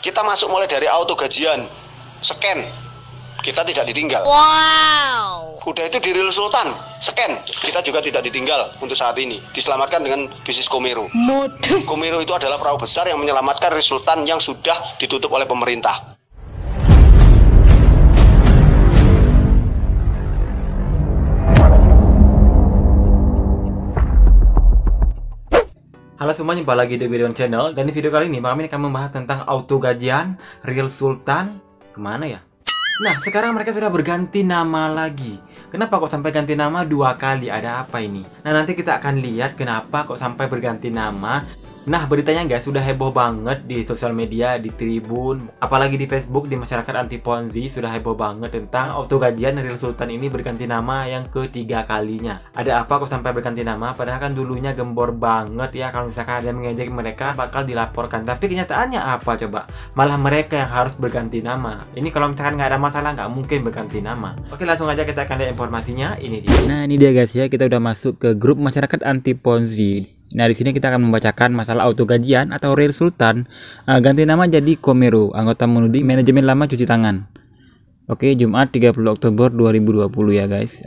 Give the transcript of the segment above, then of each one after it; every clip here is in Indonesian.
Kita masuk mulai dari auto gajian, scan, kita tidak ditinggal. Wow. Udah itu di Real Sultan, scan, kita juga tidak ditinggal untuk saat ini. Diselamatkan dengan bisnis Komero. Komero itu adalah perahu besar yang menyelamatkan Real Sultan yang sudah ditutup oleh pemerintah. Halo semua, jumpa lagi di Bidon Channel. Dan di video kali ini kami akan membahas tentang auto gajian Real Sultan. Kemana ya? Nah, sekarang mereka sudah berganti nama lagi. Kenapa kok sampai ganti nama 2 kali? Ada apa ini? Nah, nanti kita akan lihat kenapa kok sampai berganti nama. Nah, beritanya guys sudah heboh banget di sosial media, di Tribun, apalagi di Facebook, di masyarakat anti Ponzi sudah heboh banget tentang auto gajian Real Sultan ini berganti nama yang ketiga kalinya. Ada apa kok sampai berganti nama? Padahal kan dulunya gembor banget ya, kalau misalkan ada yang mengejek mereka bakal dilaporkan. Tapi kenyataannya apa coba? Malah mereka yang harus berganti nama. Ini kalau misalkan nggak ada masalah nggak mungkin berganti nama. Oke, langsung aja kita akan lihat informasinya. Ini dia. Nah, ini dia guys ya, kita udah masuk ke grup masyarakat anti Ponzi. Nah, di sini kita akan membacakan masalah auto gajian atau Real Sultan ganti nama jadi Komero. Anggota menuding manajemen lama cuci tangan. Oke, Jumat 30 Oktober 2020 ya guys.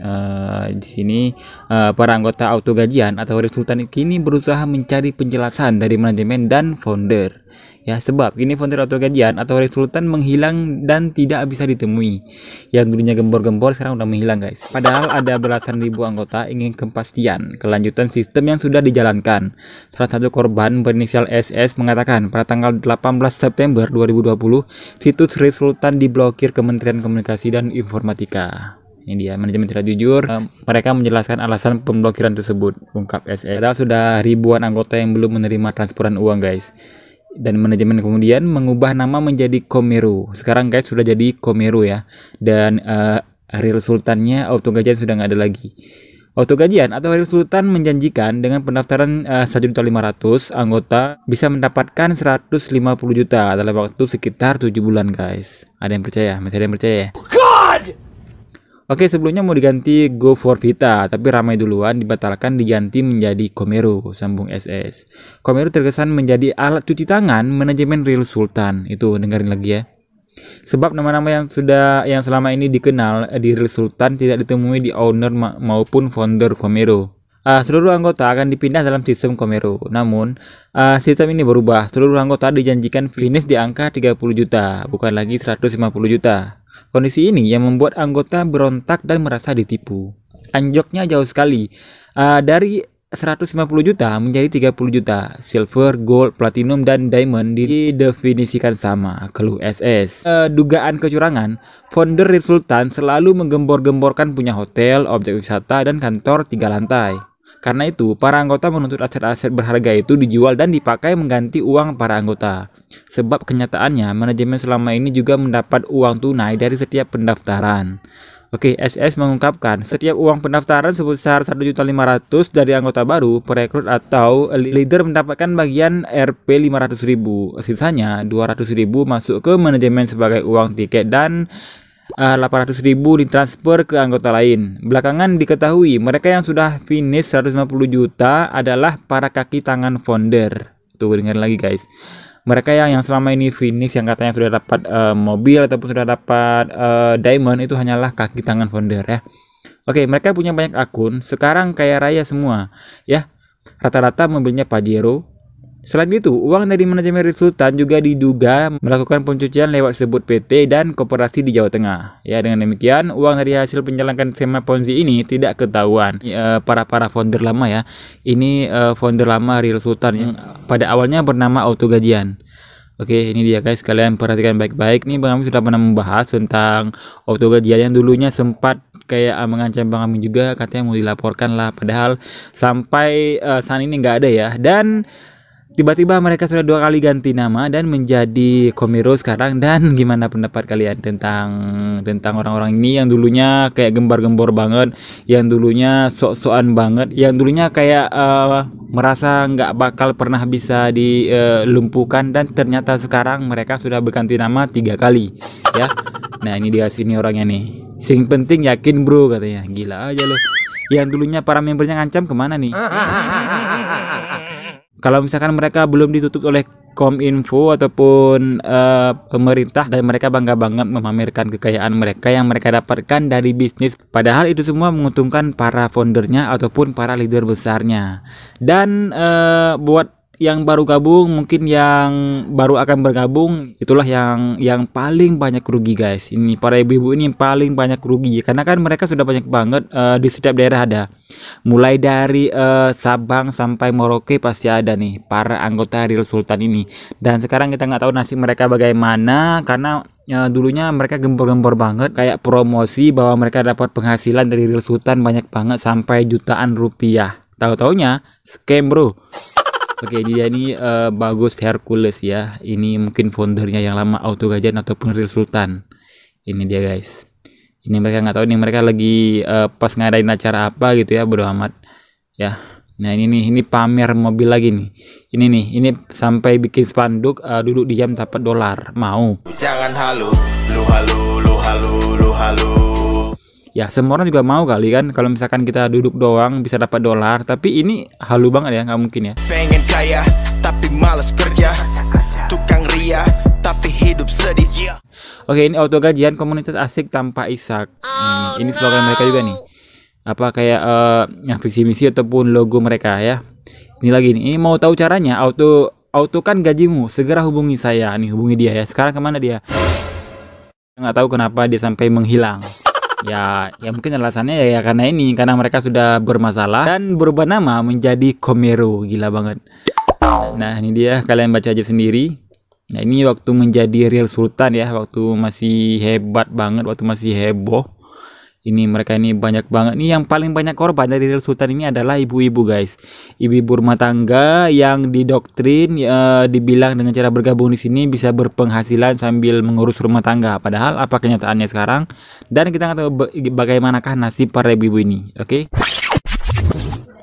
Di sini para anggota auto gajian atau Real Sultan kini berusaha mencari penjelasan dari manajemen dan founder. Ya, sebab kini founder auto gajian atau Real Sultan menghilang dan tidak bisa ditemui. Yang dulunya gembor-gembor sekarang udah menghilang guys. Padahal ada belasan ribu anggota ingin kepastian kelanjutan sistem yang sudah dijalankan. Salah satu korban berinisial SS mengatakan pada tanggal 18 September 2020 situs Real Sultan diblokir Kementerian Komunikasi dan Informatika. Ini dia, manajemen tidak jujur. Mereka menjelaskan alasan pemblokiran tersebut, ungkap SS. Padahal sudah ribuan anggota yang belum menerima transferan uang guys. Dan manajemen kemudian mengubah nama menjadi Komero. Sekarang guys sudah jadi Komero ya. Dan Real Sultannya auto gajian sudah nggak ada lagi. Auto gajian atau Real Sultan menjanjikan dengan pendaftaran 1.500.000 anggota bisa mendapatkan 150 juta dalam waktu sekitar 7 bulan guys. Ada yang percaya? Masih ada yang percaya ya? God! Oke, sebelumnya mau diganti Go for Vita, tapi ramai duluan dibatalkan diganti menjadi Komero, sambung SS. Komero terkesan menjadi alat cuci tangan manajemen Real Sultan. Itu dengerin lagi ya. Sebab nama-nama yang selama ini dikenal di Real Sultan tidak ditemui di owner maupun founder Komero. Seluruh anggota akan dipindah dalam sistem Komero. Namun, sistem ini berubah. Seluruh anggota dijanjikan finish di angka 30 juta, bukan lagi 150 juta. Kondisi ini yang membuat anggota berontak dan merasa ditipu. Anjloknya jauh sekali. Dari 150 juta menjadi 30 juta. Silver, gold, platinum, dan diamond didefinisikan sama, keluh SS. Dugaan kecurangan, founder Real Sultan selalu menggembor-gemborkan punya hotel, objek wisata, dan kantor 3 lantai. Karena itu, para anggota menuntut aset-aset berharga itu dijual dan dipakai mengganti uang para anggota. Sebab kenyataannya, manajemen selama ini juga mendapat uang tunai dari setiap pendaftaran. Oke, SS mengungkapkan, setiap uang pendaftaran sebesar 1.500.000 dari anggota baru, perekrut atau leader mendapatkan bagian Rp 500.000. Sisanya 200.000 masuk ke manajemen sebagai uang tiket dan 800.000 ditransfer ke anggota lain. Belakangan diketahui mereka yang sudah finish 150 juta adalah para kaki tangan founder. Tuh, dengar lagi guys. Mereka yang selama ini finish, yang katanya sudah dapat mobil ataupun sudah dapat diamond, itu hanyalah kaki tangan founder ya. Oke, mereka punya banyak akun, sekarang kaya raya semua ya. Rata-rata mobilnya Pajero. Selain itu, uang dari manajemen Real Sultan juga diduga melakukan pencucian lewat sebut PT dan koperasi di Jawa Tengah. Ya, dengan demikian, uang dari hasil penjalankan skema Ponzi ini tidak ketahuan. Para founder lama ya. Ini founder lama Real Sultan yang pada awalnya bernama Auto Gajian. Oke, ini dia guys, kalian perhatikan baik-baik. Nih Bang Amin sudah pernah membahas tentang auto gajian yang dulunya sempat kayak mengancam Bang Amin juga, katanya mau dilaporkan lah. Padahal sampai saat ini nggak ada ya. Dan tiba-tiba mereka sudah 2 kali ganti nama dan menjadi Komero sekarang. Dan gimana pendapat kalian tentang orang-orang ini yang dulunya kayak gembar-gembor banget, yang dulunya sok-sokan banget, yang dulunya kayak merasa nggak bakal pernah bisa dilumpuhkan, dan ternyata sekarang mereka sudah berganti nama 3 kali ya. Nah, ini dia sini orangnya nih. Sing penting yakin bro, katanya. Gila aja loh. Yang dulunya para membernya ngancam kemana nih? Kalau misalkan mereka belum ditutup oleh Kominfo ataupun pemerintah, dan mereka bangga banget memamerkan kekayaan mereka yang mereka dapatkan dari bisnis, padahal itu semua menguntungkan para foundernya ataupun para leader besarnya. Dan buat yang baru gabung, mungkin yang baru akan bergabung, itulah yang paling banyak rugi guys. Ini para ibu-ibu ini yang paling banyak rugi, karena kan mereka sudah banyak banget, di setiap daerah ada, mulai dari Sabang sampai Merauke pasti ada nih para anggota Real Sultan ini. Dan sekarang kita nggak tahu nasib mereka bagaimana, karena dulunya mereka gembor-gembor banget kayak promosi bahwa mereka dapat penghasilan dari Real Sultan banyak banget sampai jutaan rupiah. Tahu-taunya scam bro. Oke, dia ini Bagus Hercules ya. Ini mungkin foundernya yang lama Auto Gajian ataupun Real Sultan. Ini dia guys. Ini mereka nggak tahu nih, mereka lagi pas ngadain acara apa gitu ya, bodo amat ya. Nah ini nih, ini pamer mobil lagi nih. Ini sampai bikin spanduk, duduk diam dapat dolar. Mau? Jangan halu, lu halu, lu halu, lu halu. Ya semua orang juga mau kali kan, kalau misalkan kita duduk doang bisa dapat dolar. Tapi ini halu banget ya, nggak mungkin ya. Pengen kaya tapi malas kerja, tukang ria tapi hidup sedih. Oke, ini Auto Gajian, komunitas asik tanpa Ishak. Ini slogan mereka juga nih. Apa kayak visi misi ataupun logo mereka ya. Ini lagi nih, ini mau tahu caranya auto kan gajimu, segera hubungi saya. Nih hubungi dia ya. Sekarang kemana dia? Nggak tahu kenapa dia sampai menghilang. Ya mungkin alasannya ya karena mereka sudah bermasalah dan berubah nama menjadi Komero. Gila banget. Nah ini dia, kalian baca aja sendiri. Nah ini waktu menjadi Real Sultan ya, waktu masih hebat banget, waktu masih heboh. Ini mereka ini banyak banget. Ini yang paling banyak korban dari Real Sultan ini adalah ibu-ibu guys. Ibu-ibu rumah tangga yang didoktrin, dibilang dengan cara bergabung di sini bisa berpenghasilan sambil mengurus rumah tangga. Padahal apa kenyataannya sekarang? Dan kita nggak tahu bagaimanakah nasib para ibu-ibu ini. Oke?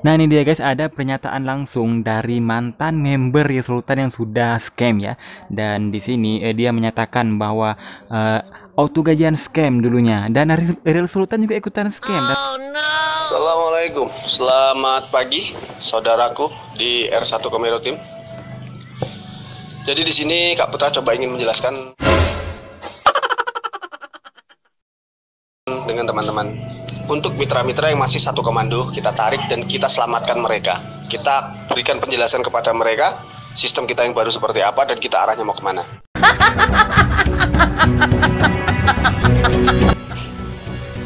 Nah ini dia guys, ada pernyataan langsung dari mantan member Real Sultan yang sudah scam ya. Dan di sini dia menyatakan bahwa Auto Gajian scam dulunya, dan Real Sultan juga ikutan scam. Oh, no. Assalamualaikum, selamat pagi saudaraku di R1 Komero Team. Jadi di sini Kak Putra coba ingin menjelaskan dengan teman-teman. Untuk mitra-mitra yang masih satu komando, kita tarik dan kita selamatkan mereka. Kita berikan penjelasan kepada mereka, sistem kita yang baru seperti apa dan kita arahnya mau kemana.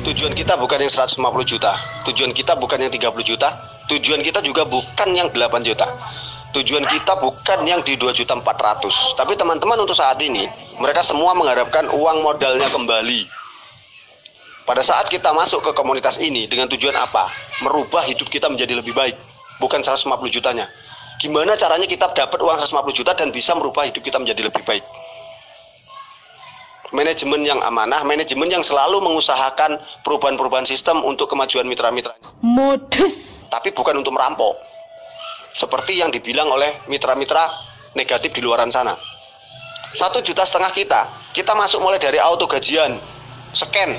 Tujuan kita bukan yang 150 juta, tujuan kita bukan yang 30 juta, tujuan kita juga bukan yang 8 juta. Tujuan kita bukan yang di 2.400.000. Tapi teman-teman untuk saat ini, mereka semua mengharapkan uang modalnya kembali. Pada saat kita masuk ke komunitas ini dengan tujuan apa? Merubah hidup kita menjadi lebih baik, bukan 150 jutanya. Gimana caranya kita dapat uang 150 juta dan bisa merubah hidup kita menjadi lebih baik? Manajemen yang amanah, manajemen yang selalu mengusahakan perubahan-perubahan sistem untuk kemajuan mitra-mitranya. Modus. Tapi bukan untuk merampok. Seperti yang dibilang oleh mitra-mitra negatif di luaran sana. 1,5 juta kita masuk mulai dari Auto Gajian, scan,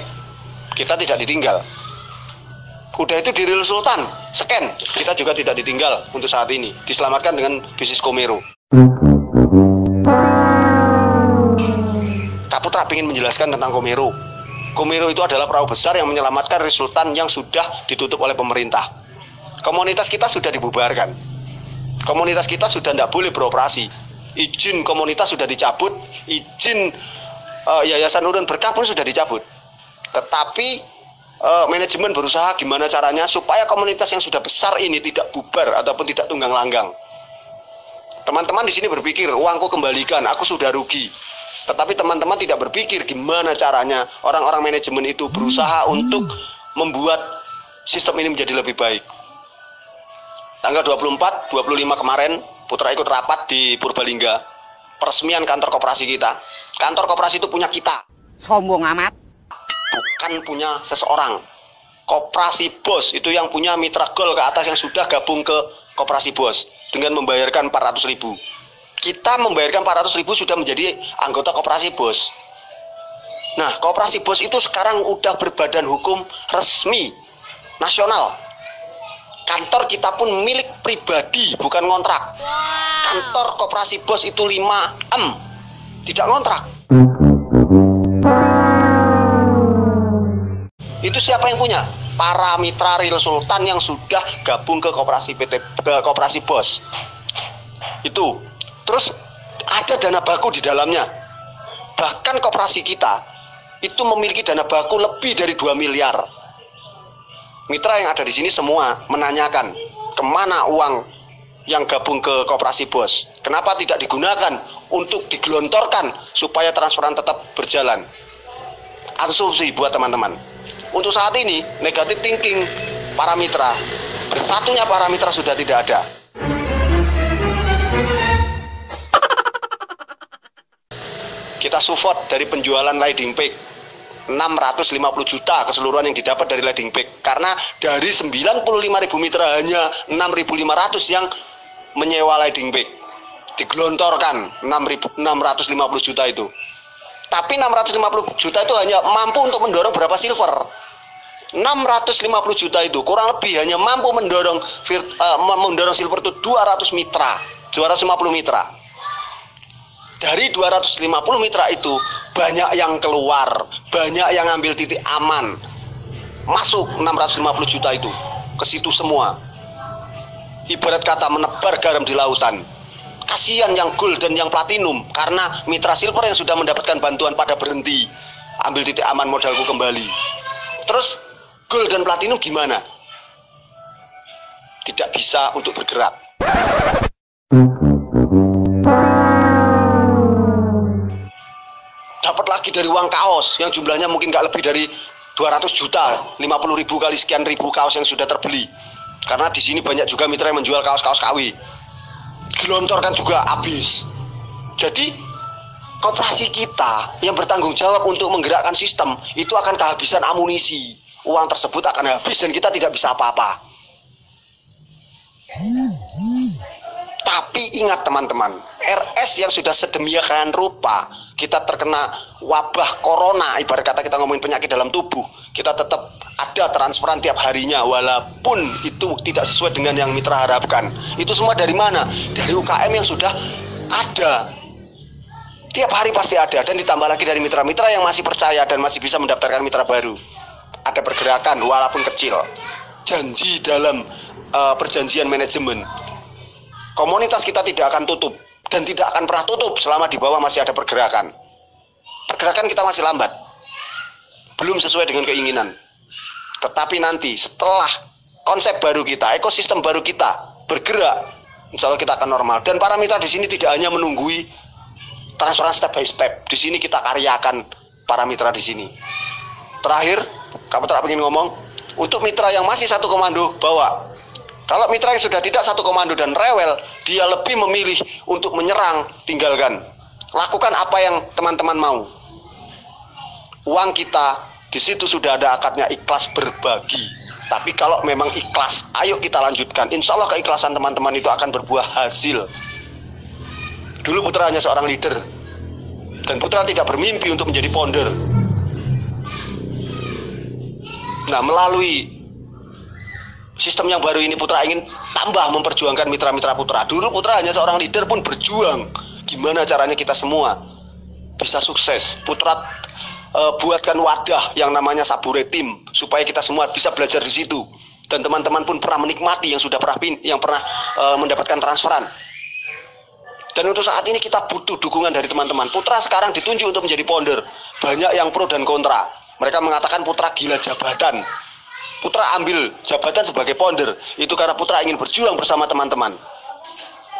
kita tidak ditinggal. Udah itu di Real Sultan, scan, kita juga tidak ditinggal untuk saat ini. Diselamatkan dengan bisnis Komero. Kak Putra ingin menjelaskan tentang Komero. Komero itu adalah perahu besar yang menyelamatkan Real Sultan yang sudah ditutup oleh pemerintah. Komunitas kita sudah dibubarkan. Komunitas kita sudah tidak boleh beroperasi. Izin komunitas sudah dicabut, izin Yayasan Nurun Berkah pun sudah dicabut. Tetapi manajemen berusaha gimana caranya supaya komunitas yang sudah besar ini tidak bubar ataupun tidak tunggang langgang. Teman-teman di sini berpikir, uangku kembalikan, aku sudah rugi. Tetapi teman-teman tidak berpikir gimana caranya orang-orang manajemen itu berusaha untuk membuat sistem ini menjadi lebih baik. Tanggal 24, 25 kemarin, Putra ikut rapat di Purbalingga. Peresmian kantor koperasi kita. Kantor koperasi itu punya kita. Sombong amat. Bukan punya seseorang. Koperasi Bos itu yang punya mitra gol ke atas yang sudah gabung ke Koperasi Bos dengan membayarkan 400.000. Kita membayarkan 400.000 sudah menjadi anggota Koperasi Bos. Nah, Koperasi Bos itu sekarang udah berbadan hukum resmi nasional. Kantor kita pun milik pribadi, bukan ngontrak. Kantor Koperasi BOS itu 5M, tidak ngontrak. Itu siapa yang punya? Para mitra Real Sultan yang sudah gabung ke Koperasi BOS. Itu. Terus ada dana baku di dalamnya. Bahkan koperasi kita itu memiliki dana baku lebih dari 2 miliar. Mitra yang ada di sini semua menanyakan kemana uang yang gabung ke Koperasi BOS. Kenapa tidak digunakan untuk digelontorkan supaya transferan tetap berjalan? Asumsi buat teman-teman. Untuk saat ini negatif thinking para mitra, bersatunya para mitra sudah tidak ada. Kita support dari penjualan landing page 650 juta keseluruhan yang didapat dari landing page, karena dari 95.000 mitra hanya 6.500 yang menyewa landing page, digelontorkan 650 juta itu. Tapi 650 juta itu hanya mampu untuk mendorong berapa silver? 650 juta itu kurang lebih hanya mampu mendorong silver itu 200 mitra, 250 mitra. Dari 250 mitra itu banyak yang keluar, banyak yang ambil titik aman. Masuk 650 juta itu ke situ semua. Ibarat kata menebar garam di lautan. Kasihan yang gold dan yang platinum, karena mitra silver yang sudah mendapatkan bantuan pada berhenti. Ambil titik aman, modalku kembali. Terus gold dan platinum gimana? Tidak bisa untuk bergerak. Dapat lagi dari uang kaos yang jumlahnya mungkin nggak lebih dari 200 juta, 50.000 kali sekian ribu kaos yang sudah terbeli. Karena di sini banyak juga mitra yang menjual kaos-kaos KW. Gelontorkan juga habis. Jadi koperasi kita yang bertanggung jawab untuk menggerakkan sistem itu akan kehabisan amunisi. Uang tersebut akan habis dan kita tidak bisa apa-apa. Tapi ingat teman-teman, RS yang sudah sedemikian rupa, kita terkena wabah corona, ibarat kata kita ngomongin penyakit dalam tubuh, kita tetap ada transferan tiap harinya, walaupun itu tidak sesuai dengan yang mitra harapkan. Itu semua dari mana? Dari UKM yang sudah ada. Tiap hari pasti ada, dan ditambah lagi dari mitra-mitra yang masih percaya dan masih bisa mendaftarkan mitra baru. Ada pergerakan walaupun kecil. Janji dalam perjanjian manajemen. Komunitas kita tidak akan tutup dan tidak akan pernah tutup selama di bawah masih ada pergerakan. Pergerakan kita masih lambat, belum sesuai dengan keinginan. Tetapi nanti setelah konsep baru kita, ekosistem baru kita bergerak, insya Allah kita akan normal. Dan para mitra di sini tidak hanya menunggui transferan step by step. Di sini kita karyakan para mitra di sini. Terakhir, kamu tak ingin ngomong untuk mitra yang masih satu komando, bawa. Kalau mitra yang sudah tidak satu komando dan rewel, dia lebih memilih untuk menyerang, tinggalkan. Lakukan apa yang teman-teman mau. Uang kita di situ sudah ada akadnya, ikhlas berbagi. Tapi kalau memang ikhlas, ayo kita lanjutkan. Insya Allah keikhlasan teman-teman itu akan berbuah hasil. Dulu Putra hanya seorang leader, dan Putra tidak bermimpi untuk menjadi founder. Nah, melalui sistem yang baru ini Putra ingin tambah memperjuangkan mitra-mitra Putra. Dulu Putra hanya seorang leader pun berjuang. Gimana caranya kita semua bisa sukses. Putra buatkan wadah yang namanya Sabure Team supaya kita semua bisa belajar di situ. Dan teman-teman pun pernah menikmati yang sudah pernah mendapatkan transferan. Dan untuk saat ini kita butuh dukungan dari teman-teman. Putra sekarang ditunjuk untuk menjadi founder. Banyak yang pro dan kontra. Mereka mengatakan Putra gila jabatan. Putra ambil jabatan sebagai founder itu karena Putra ingin berjuang bersama teman-teman.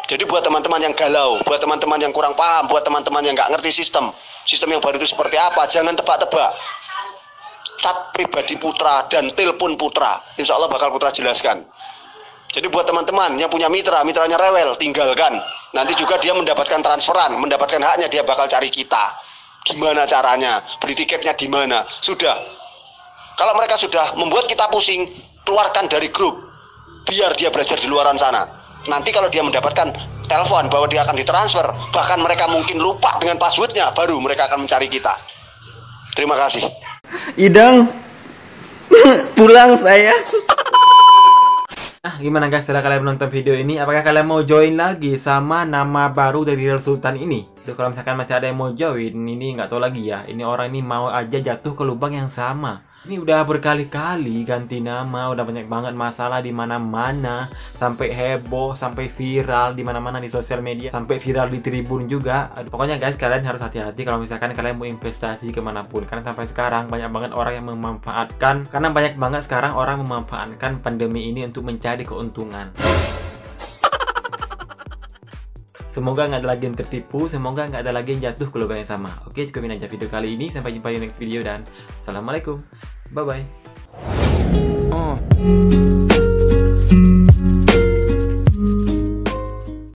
Jadi buat teman-teman yang galau, buat teman-teman yang kurang paham, buat teman-teman yang nggak ngerti sistem yang baru itu seperti apa, jangan tebak-tebak. Chat pribadi Putra dan telepon Putra, insya Allah bakal Putra jelaskan. Jadi buat teman-teman yang punya mitranya rewel, tinggalkan. Nanti juga dia mendapatkan transferan, mendapatkan haknya, dia bakal cari kita. Gimana caranya, beli tiketnya di mana, sudah. Kalau mereka sudah membuat kita pusing, keluarkan dari grup. Biar dia belajar di luaran sana. Nanti kalau dia mendapatkan telepon bahwa dia akan ditransfer, bahkan mereka mungkin lupa dengan passwordnya, baru mereka akan mencari kita. Terima kasih. Idang, pulang saya. Nah, gimana guys setelah kalian menonton video ini? Apakah kalian mau join lagi sama nama baru dari Real Sultan ini? Duh, kalau misalkan masih ada yang mau join, ini nggak tahu lagi ya. Ini orang ini mau aja jatuh ke lubang yang sama. Ini udah berkali-kali ganti nama, udah banyak banget masalah di mana-mana, sampai heboh, sampai viral di mana-mana di sosial media, sampai viral di Tribun juga. Aduh, pokoknya guys, kalian harus hati-hati kalau misalkan kalian mau investasi kemanapun, karena sampai sekarang banyak banget orang yang memanfaatkan, karena banyak banget sekarang orang memanfaatkan pandemi ini untuk mencari keuntungan. Semoga nggak ada lagi yang tertipu, semoga nggak ada lagi yang jatuh ke lubang yang sama. Oke, cukupin aja video kali ini. Sampai jumpa di next video dan Assalamualaikum. Bye-bye.